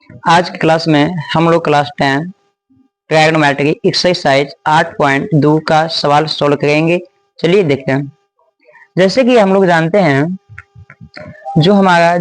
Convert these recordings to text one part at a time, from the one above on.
आज की क्लास में हम लोग क्लास 10 ट्रायगोनोमेट्री एक्सरसाइज 8.2 का सवाल सोल्व करेंगे। चलिए देखते हैं। जैसे कि हम लोग जानते हैं जो हमारा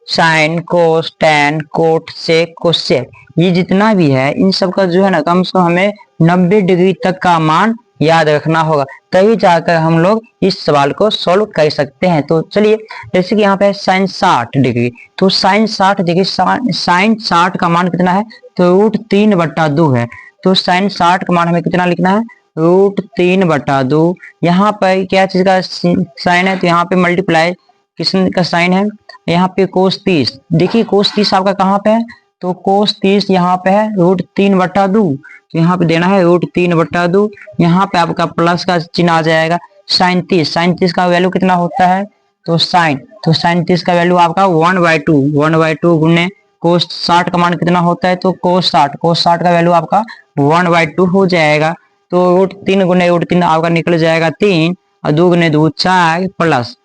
sine cos tan cot sec cosec ये जितना भी है इन सब का जो है ना कम से कम हमें 90 डिग्री तक का मान याद रखना होगा, तभी जाकर हम लोग इस सवाल को सॉल्व कर सकते हैं। तो चलिए, जैसे कि यहाँ पे साइन 60 डिग्री, तो साइन 60 डिग्री साइन 60 का मान कितना है? तो √3/2 है। तो साइन 60 का मान हमें कितना लिखना है? √3/2। यहाँ पर क्या चीज का साइन है? तो यहाँ पे मल्टीप्लाई किसका का साइन है? यहाँ पे कोस 30। देखिए कोस 30 आपका कहाँ पे है? तो कोस 30 यहाँ पे है √3/2। तो यहाँ पे देना है √3/2। यहाँ पे आपका प्लस का चिन्ह आ जाएगा। साइन 30 का वैल्यू कितना होता है? तो साइन 30 का वैल्यू आपका 1/2 गुने कोस 60 का मान कितना होता है? तो कोस 60 का वैल्यू आपका 1/2 हो जाएगा। तो √3 गुने √3 आपका निकल जाएगा 3 और 2 गुने 2 4 प्लस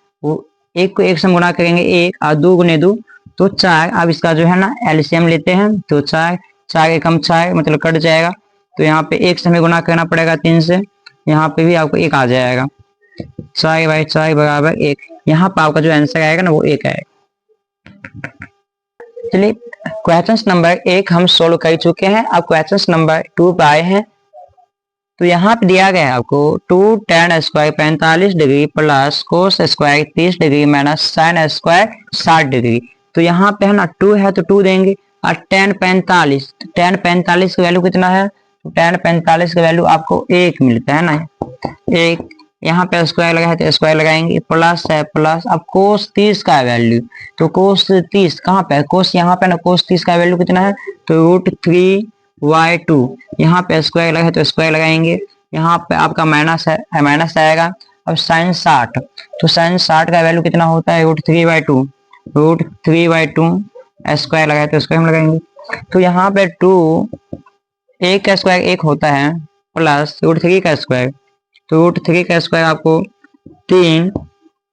एक को एक से गुना करेंगे 1 और 2 गुने 2 तो 4। अब इसका जो है ना एलसीएम लेते हैं तो 4 एकम 4 मतलब कट जाएगा। तो यहाँ पे 1 से हमें गुना करना पड़ेगा 3 से, यहाँ पे भी आपको 1 आ जाएगा। 4/4 बराबर 1। यहाँ पे आपका जो आंसर आएगा ना वो 1 आएगा। चलिए क्वेश्चन नंबर 1 हम सोल्व कर चुके हैं। अब क्वेश्चन नंबर 2 पे आए हैं। तो यहाँ पे दिया गया है आपको 2 tan square 45 degree plus cos square 30 degree minus sine square 60 degree. तो यहाँ पे है ना 2 है तो 2 देंगे और tan 45 का वैल्यू कितना है? तो tan 45 का वैल्यू आपको 1 मिलता है ना, 1। यहाँ पे स्क्वायर लगा है तो स्क्वायर लगाएंगे, प्लस है प्लस। अब कोस 30 का वैल्यू, तो कोस 30 कहाँ पे है? कोस यहाँ पे ना कोस 30 का वैल्यू कितना है? तो √3/2। यहाँ पे स्क्वायर लगा है तो स्क्वायर लगाएंगे, यहाँ पे आपका माइनस है माइनस आएगा। अब साइन 60, तो साइन 60 का वैल्यू कितना होता है? √3/2 स्क्वायर लगा है तो स्क्वायर हम लगाएंगे। तो यहाँ पे 2 1 का स्क्वायर 1 होता है प्लस √3 का स्क्वायर, तो √3 का स्क्वायर आपको 3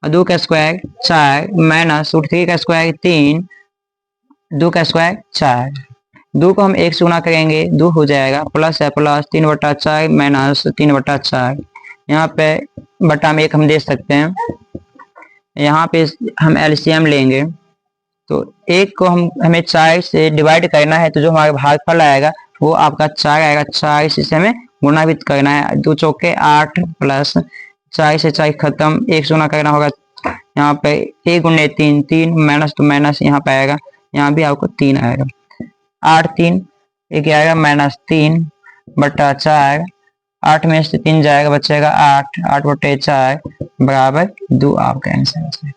और 2 का स्क्वायर 4 माइनस √3 का स्क्वायर 3 2 का स्क्वायर 4। 2 को हम 1 से गुना करेंगे 2 हो जाएगा, प्लस है प्लस 3/4 माइनस 3/4। यहाँ पे बटा में 1 हम दे सकते हैं। यहाँ पे हम एलसीएम लेंगे तो 1 को हमें 4 से डिवाइड करना है, तो जो हमारा भागफल आएगा वो आपका 4 आएगा। 4 से हमें गुना भी करना है। 2 चौके 8 प्लस 4 से 4 खत्म, 1 से गुना करना होगा। यहाँ पे 1 गुने 3 माइनस तो माइनस यहाँ पे आएगा, यहाँ भी आपको 3 आएगा। 8 3 एक आएगा माइनस 3/4। 8 में से 3 जाएगा बचेगा 8 8/4 बराबर 2 आपका आंसर है।